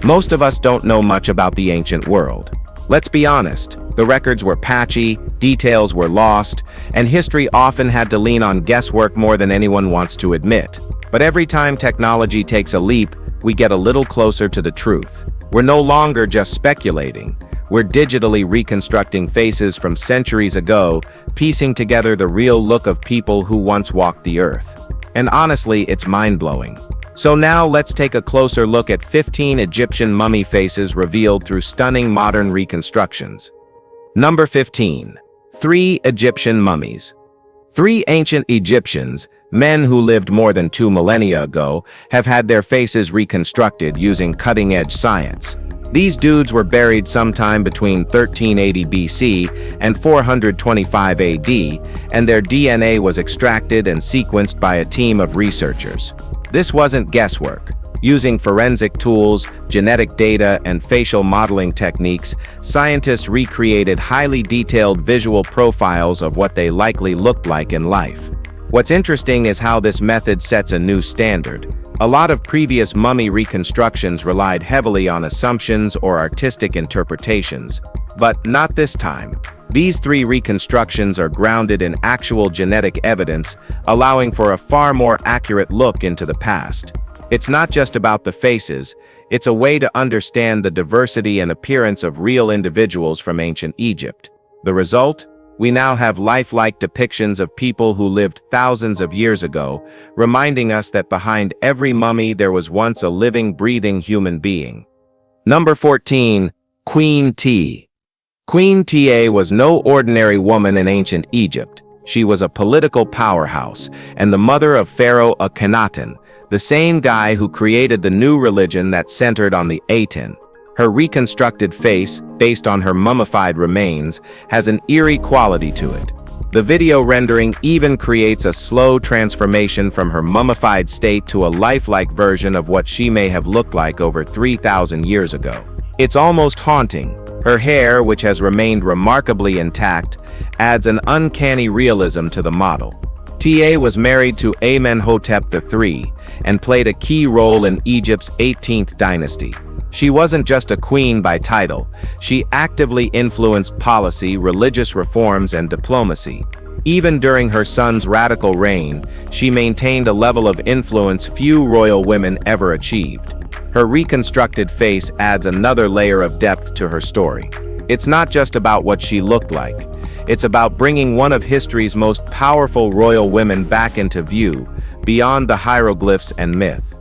Most of us don't know much about the ancient world. Let's be honest, the records were patchy, details were lost, and history often had to lean on guesswork more than anyone wants to admit. But every time technology takes a leap, we get a little closer to the truth. We're no longer just speculating. We're digitally reconstructing faces from centuries ago, piecing together the real look of people who once walked the earth. And honestly, it's mind-blowing. So now let's take a closer look at 15 Egyptian mummy faces revealed through stunning modern reconstructions. Number 15. 3 Egyptian mummies. 3 ancient Egyptians, men who lived more than 2 millennia ago, have had their faces reconstructed using cutting-edge science. These dudes were buried sometime between 1380 BC and 425 AD, and their DNA was extracted and sequenced by a team of researchers. This wasn't guesswork. Using forensic tools, genetic data, and facial modeling techniques, scientists recreated highly detailed visual profiles of what they likely looked like in life. What's interesting is how this method sets a new standard. A lot of previous mummy reconstructions relied heavily on assumptions or artistic interpretations, but not this time. These 3 reconstructions are grounded in actual genetic evidence, allowing for a far more accurate look into the past. It's not just about the faces, it's a way to understand the diversity and appearance of real individuals from ancient Egypt. The result? We now have lifelike depictions of people who lived thousands of years ago, reminding us that behind every mummy there was once a living, breathing human being. Number 14. Queen T. Queen Ta was no ordinary woman in ancient Egypt. She was a political powerhouse and the mother of Pharaoh Akhenaten, the same guy who created the new religion that centered on the Aten. Her reconstructed face, based on her mummified remains, has an eerie quality to it. The video rendering even creates a slow transformation from her mummified state to a lifelike version of what she may have looked like over 3,000 years ago. It's almost haunting. Her hair, which has remained remarkably intact, adds an uncanny realism to the model. Ta was married to Amenhotep III and played a key role in Egypt's 18th dynasty. She wasn't just a queen by title, she actively influenced policy, religious reforms, and diplomacy. Even during her son's radical reign, she maintained a level of influence few royal women ever achieved. Her reconstructed face adds another layer of depth to her story. It's not just about what she looked like, it's about bringing one of history's most powerful royal women back into view, beyond the hieroglyphs and myth.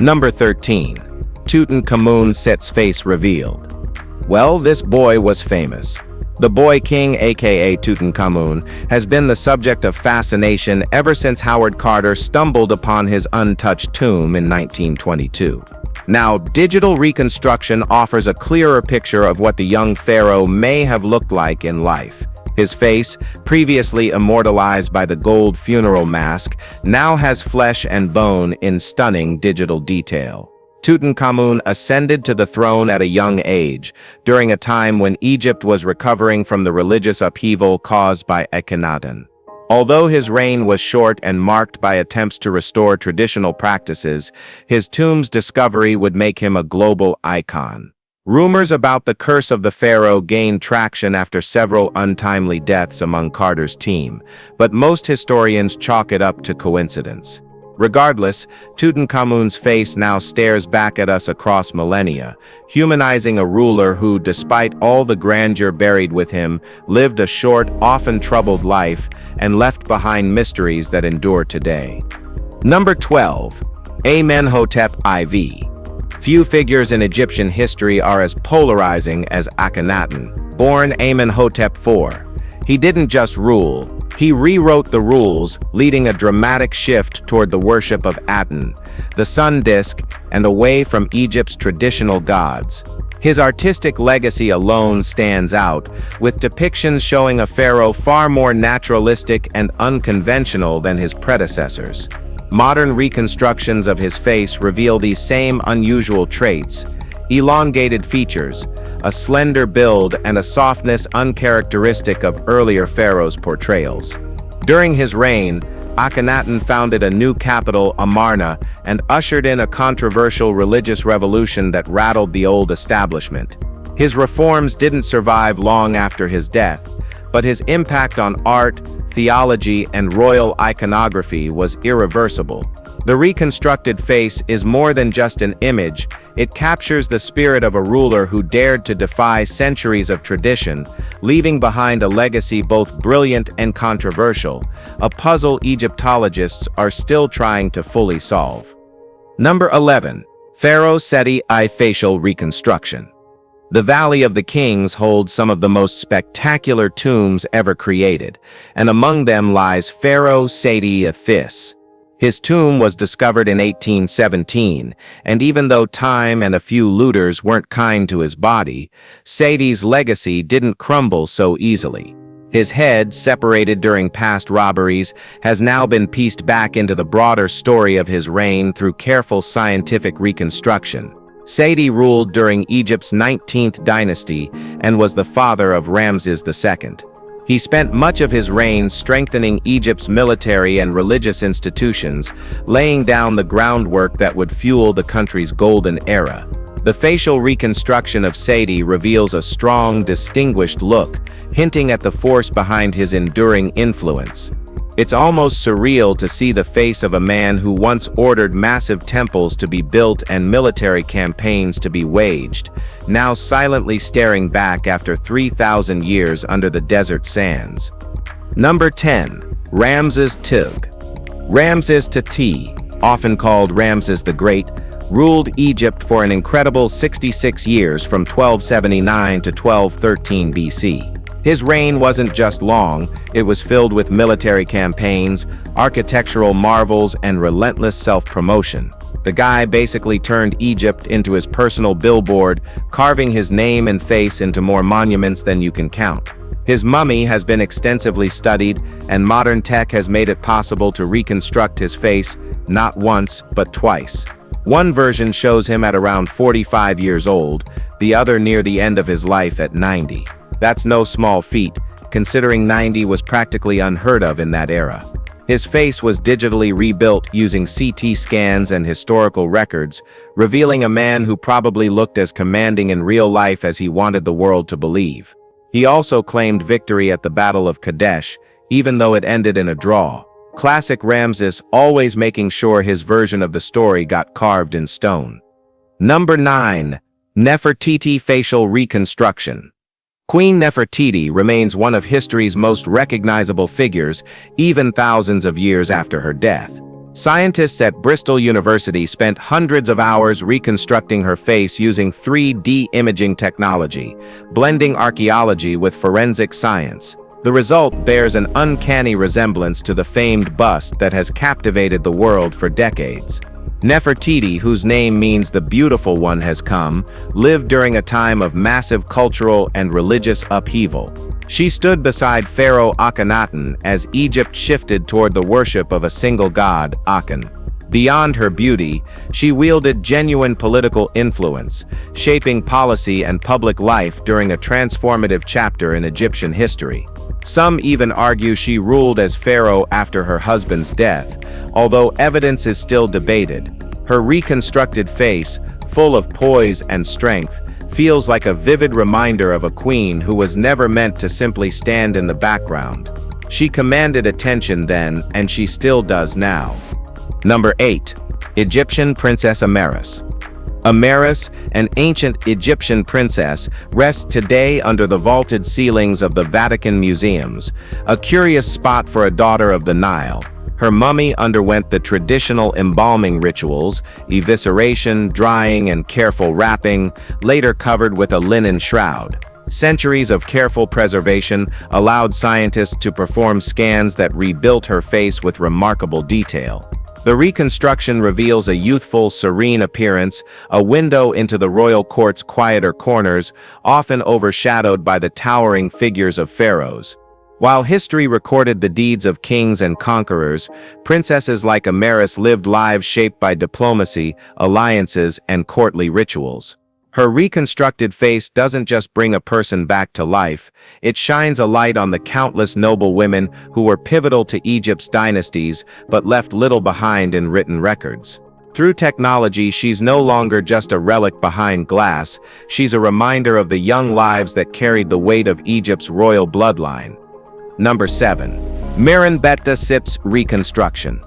Number 13. Tutankhamun Set's face revealed. Well, this boy was famous. The Boy King, aka Tutankhamun, has been the subject of fascination ever since Howard Carter stumbled upon his untouched tomb in 1922. Now, digital reconstruction offers a clearer picture of what the young pharaoh may have looked like in life. His face, previously immortalized by the gold funeral mask, now has flesh and bone in stunning digital detail. Tutankhamun ascended to the throne at a young age, during a time when Egypt was recovering from the religious upheaval caused by Akhenaten. Although his reign was short and marked by attempts to restore traditional practices, his tomb's discovery would make him a global icon. Rumors about the curse of the pharaoh gained traction after several untimely deaths among Carter's team, but most historians chalk it up to coincidence. Regardless, Tutankhamun's face now stares back at us across millennia, humanizing a ruler who, despite all the grandeur buried with him, lived a short, often troubled life and left behind mysteries that endure today. Number 12. Amenhotep IV. Few figures in Egyptian history are as polarizing as Akhenaten, born Amenhotep IV. He didn't just rule, he rewrote the rules, leading a dramatic shift toward the worship of Aten, the sun disk, and away from Egypt's traditional gods. His artistic legacy alone stands out, with depictions showing a pharaoh far more naturalistic and unconventional than his predecessors. Modern reconstructions of his face reveal these same unusual traits: elongated features, a slender build, and a softness uncharacteristic of earlier pharaohs' portrayals. During his reign, Akhenaten founded a new capital, Amarna, and ushered in a controversial religious revolution that rattled the old establishment. His reforms didn't survive long after his death, but his impact on art, theology, and royal iconography was irreversible. The reconstructed face is more than just an image. It captures the spirit of a ruler who dared to defy centuries of tradition, leaving behind a legacy both brilliant and controversial, a puzzle Egyptologists are still trying to fully solve. Number 11. Pharaoh Seti I Facial Reconstruction. The Valley of the Kings holds some of the most spectacular tombs ever created, and among them lies Pharaoh Seti I. His tomb was discovered in 1817, and even though time and a few looters weren't kind to his body, Seti's legacy didn't crumble so easily. His head, separated during past robberies, has now been pieced back into the broader story of his reign through careful scientific reconstruction. Seti ruled during Egypt's 19th dynasty and was the father of Ramses II. He spent much of his reign strengthening Egypt's military and religious institutions, laying down the groundwork that would fuel the country's golden era. The facial reconstruction of Seti reveals a strong, distinguished look, hinting at the force behind his enduring influence. It's almost surreal to see the face of a man who once ordered massive temples to be built and military campaigns to be waged, now silently staring back after 3,000 years under the desert sands. Number 10. Ramses II. Ramses II, often called Ramses the Great, ruled Egypt for an incredible 66 years from 1279 to 1213 BC. His reign wasn't just long, it was filled with military campaigns, architectural marvels, and relentless self-promotion. The guy basically turned Egypt into his personal billboard, carving his name and face into more monuments than you can count. His mummy has been extensively studied, and modern tech has made it possible to reconstruct his face not once, but twice. One version shows him at around 45 years old, the other near the end of his life at 90. That's no small feat, considering 90 was practically unheard of in that era. His face was digitally rebuilt using CT scans and historical records, revealing a man who probably looked as commanding in real life as he wanted the world to believe. He also claimed victory at the Battle of Kadesh, even though it ended in a draw. Classic Ramses, always making sure his version of the story got carved in stone. Number 9. Nefertiti Facial Reconstruction. Queen Nefertiti remains one of history's most recognizable figures, even thousands of years after her death. Scientists at Bristol University spent hundreds of hours reconstructing her face using 3D imaging technology, blending archaeology with forensic science. The result bears an uncanny resemblance to the famed bust that has captivated the world for decades. Nefertiti, whose name means the beautiful one has come, lived during a time of massive cultural and religious upheaval. She stood beside Pharaoh Akhenaten as Egypt shifted toward the worship of a single god, Aken. Beyond her beauty, she wielded genuine political influence, shaping policy and public life during a transformative chapter in Egyptian history. Some even argue she ruled as pharaoh after her husband's death, although evidence is still debated. Her reconstructed face, full of poise and strength, feels like a vivid reminder of a queen who was never meant to simply stand in the background. She commanded attention then, and she still does now. Number 8. Egyptian Princess Amaris. Amaris, an ancient Egyptian princess, rests today under the vaulted ceilings of the Vatican museums, a curious spot for a daughter of the Nile. Her mummy underwent the traditional embalming rituals, evisceration, drying, and careful wrapping, later covered with a linen shroud. Centuries of careful preservation allowed scientists to perform scans that rebuilt her face with remarkable detail. The reconstruction reveals a youthful, serene appearance, a window into the royal court's quieter corners, often overshadowed by the towering figures of pharaohs. While history recorded the deeds of kings and conquerors, princesses like Amaris lived lives shaped by diplomacy, alliances, and courtly rituals. Her reconstructed face doesn't just bring a person back to life, it shines a light on the countless noble women who were pivotal to Egypt's dynasties but left little behind in written records. Through technology, she's no longer just a relic behind glass, she's a reminder of the young lives that carried the weight of Egypt's royal bloodline. Number 7. Meneptah's Reconstruction.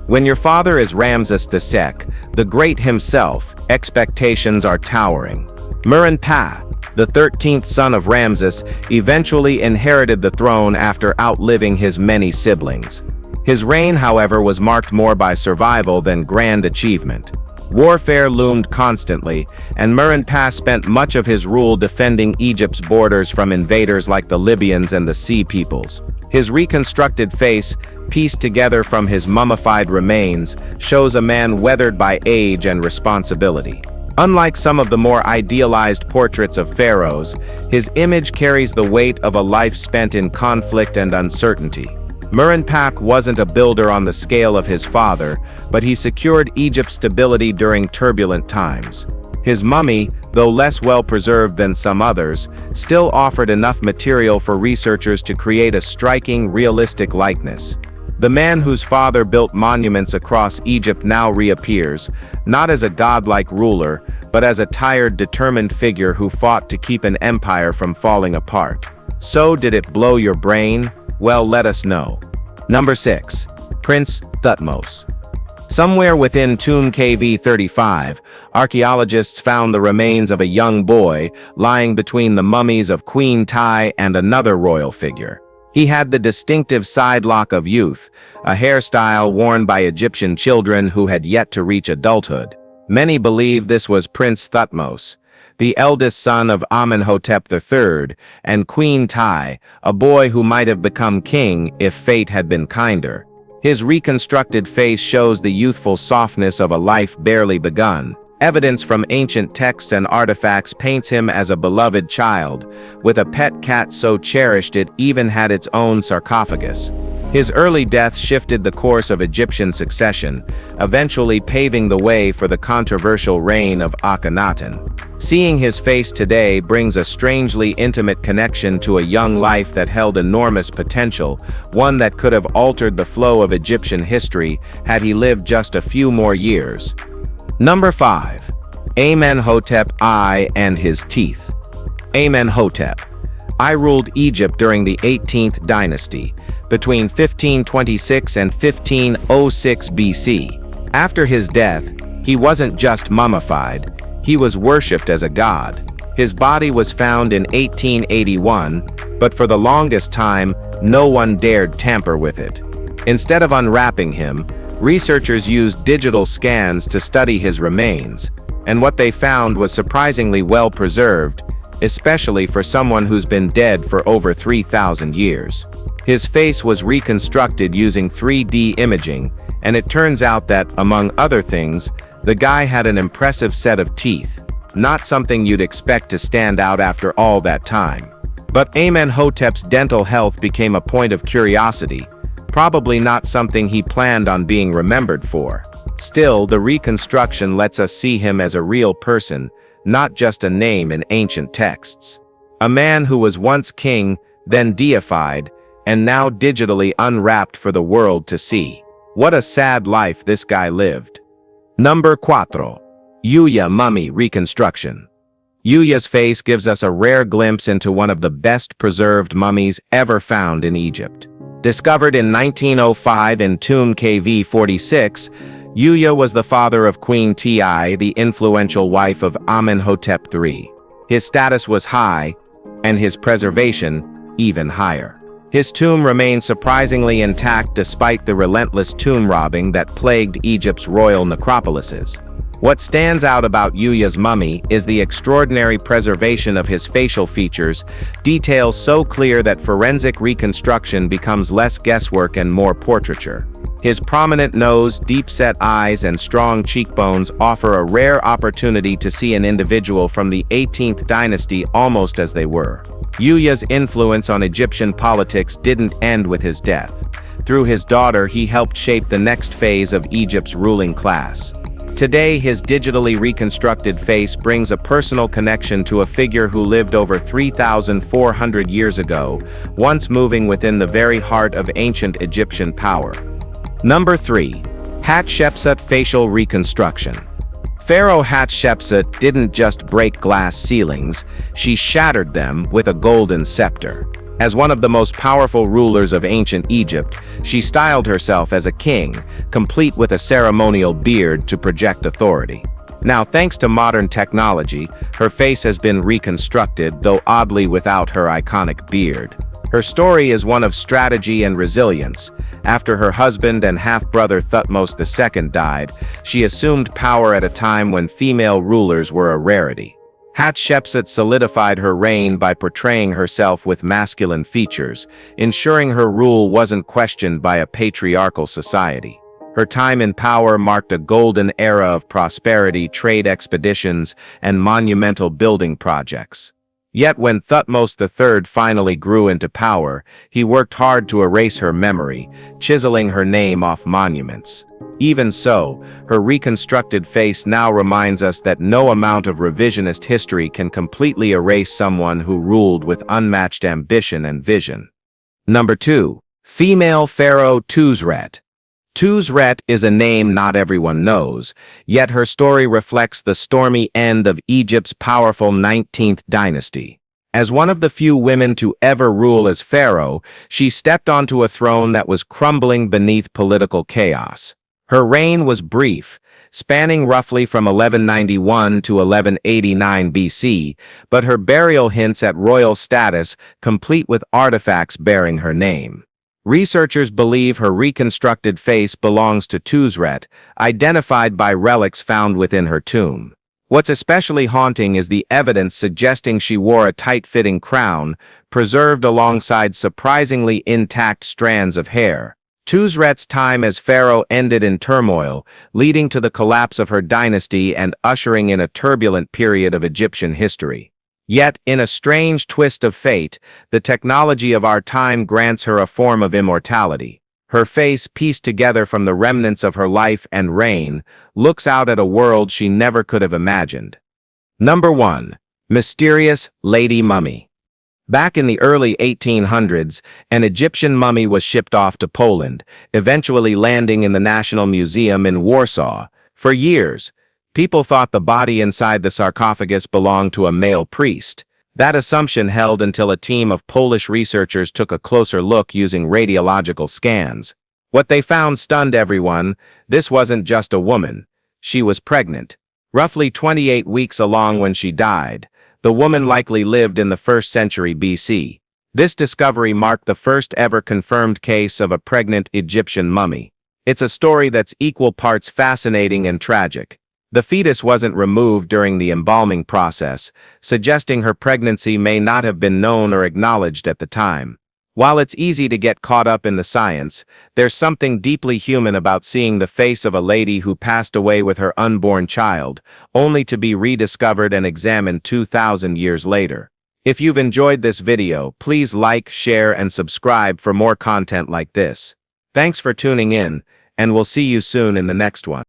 When your father is Ramses II, the Great himself, expectations are towering. Meneptah, the 13th son of Ramses, eventually inherited the throne after outliving his many siblings. His reign, however, was marked more by survival than grand achievement. Warfare loomed constantly, and Meneptah spent much of his rule defending Egypt's borders from invaders like the Libyans and the Sea Peoples. His reconstructed face, pieced together from his mummified remains, shows a man weathered by age and responsibility. Unlike some of the more idealized portraits of pharaohs, his image carries the weight of a life spent in conflict and uncertainty. Meneptah wasn't a builder on the scale of his father, but he secured Egypt's stability during turbulent times. His mummy, though less well-preserved than some others, still offered enough material for researchers to create a striking, realistic likeness. The man whose father built monuments across Egypt now reappears, not as a godlike ruler, but as a tired, determined figure who fought to keep an empire from falling apart. So did it blow your brain? Well, let us know. Number 6. Prince Thutmose. Somewhere within Tomb KV35, archaeologists found the remains of a young boy lying between the mummies of Queen Tai and another royal figure. He had the distinctive side lock of youth, a hairstyle worn by Egyptian children who had yet to reach adulthood. Many believe this was Prince Thutmose, the eldest son of Amenhotep III, and Queen Tai, a boy who might have become king if fate had been kinder. His reconstructed face shows the youthful softness of a life barely begun. Evidence from ancient texts and artifacts paints him as a beloved child, with a pet cat so cherished it even had its own sarcophagus. His early death shifted the course of Egyptian succession, eventually paving the way for the controversial reign of Akhenaten. Seeing his face today brings a strangely intimate connection to a young life that held enormous potential, one that could have altered the flow of Egyptian history had he lived just a few more years. Number 5. Amenhotep I and his teeth. Amenhotep I ruled Egypt during the 18th dynasty, between 1526 and 1506 BC. After his death, he wasn't just mummified, he was worshipped as a god. His body was found in 1881, but for the longest time, no one dared tamper with it. Instead of unwrapping him, researchers used digital scans to study his remains, and what they found was surprisingly well preserved, especially for someone who's been dead for over 3,000 years. His face was reconstructed using 3D imaging, and it turns out that, among other things, the guy had an impressive set of teeth, not something you'd expect to stand out after all that time. But Amenhotep's dental health became a point of curiosity, probably not something he planned on being remembered for. Still, the reconstruction lets us see him as a real person, not just a name in ancient texts. A man who was once king, then deified, and now digitally unwrapped for the world to see. What a sad life this guy lived. Number 4. Yuya Mummy Reconstruction. Yuya's face gives us a rare glimpse into one of the best preserved mummies ever found in Egypt. Discovered in 1905 in Tomb KV46, Yuya was the father of Queen Ti, the influential wife of Amenhotep III. His status was high, and his preservation even higher. His tomb remained surprisingly intact despite the relentless tomb robbing that plagued Egypt's royal necropolises. What stands out about Yuya's mummy is the extraordinary preservation of his facial features, details so clear that forensic reconstruction becomes less guesswork and more portraiture. His prominent nose, deep-set eyes, and strong cheekbones offer a rare opportunity to see an individual from the 18th dynasty almost as they were. Yuya's influence on Egyptian politics didn't end with his death. Through his daughter, he helped shape the next phase of Egypt's ruling class. Today, his digitally reconstructed face brings a personal connection to a figure who lived over 3,400 years ago, once moving within the very heart of ancient Egyptian power. Number 3. Hatshepsut facial reconstruction. Pharaoh Hatshepsut didn't just break glass ceilings, she shattered them with a golden scepter. As one of the most powerful rulers of ancient Egypt, she styled herself as a king, complete with a ceremonial beard to project authority. Now, thanks to modern technology, her face has been reconstructed, though oddly without her iconic beard. Her story is one of strategy and resilience. After her husband and half-brother Thutmose II died, she assumed power at a time when female rulers were a rarity. Hatshepsut solidified her reign by portraying herself with masculine features, ensuring her rule wasn't questioned by a patriarchal society. Her time in power marked a golden era of prosperity, trade expeditions, and monumental building projects. Yet when Thutmose III finally grew into power, he worked hard to erase her memory, chiseling her name off monuments. Even so, her reconstructed face now reminds us that no amount of revisionist history can completely erase someone who ruled with unmatched ambition and vision. Number 2. Female Pharaoh Tuzret. Tuzret is a name not everyone knows, yet her story reflects the stormy end of Egypt's powerful 19th dynasty. As one of the few women to ever rule as pharaoh, she stepped onto a throne that was crumbling beneath political chaos. Her reign was brief, spanning roughly from 1191 to 1189 BC, but her burial hints at royal status, complete with artifacts bearing her name. Researchers believe her reconstructed face belongs to Tuzret, identified by relics found within her tomb. What's especially haunting is the evidence suggesting she wore a tight-fitting crown, preserved alongside surprisingly intact strands of hair. Tuzret's time as pharaoh ended in turmoil, leading to the collapse of her dynasty and ushering in a turbulent period of Egyptian history. Yet, in a strange twist of fate, the technology of our time grants her a form of immortality. Her face, pieced together from the remnants of her life and reign, looks out at a world she never could have imagined. Number 1. Mysterious Lady Mummy. Back in the early 1800s, an Egyptian mummy was shipped off to Poland, eventually landing in the National Museum in Warsaw. For years, people thought the body inside the sarcophagus belonged to a male priest. That assumption held until a team of Polish researchers took a closer look using radiological scans. What they found stunned everyone. This wasn't just a woman. She was pregnant. Roughly 28 weeks along when she died. The woman likely lived in the 1st century BC. This discovery marked the first ever confirmed case of a pregnant Egyptian mummy. It's a story that's equal parts fascinating and tragic. The fetus wasn't removed during the embalming process, suggesting her pregnancy may not have been known or acknowledged at the time. While it's easy to get caught up in the science, there's something deeply human about seeing the face of a lady who passed away with her unborn child, only to be rediscovered and examined 2,000 years later. If you've enjoyed this video, please like, share, and subscribe for more content like this. Thanks for tuning in, and we'll see you soon in the next one.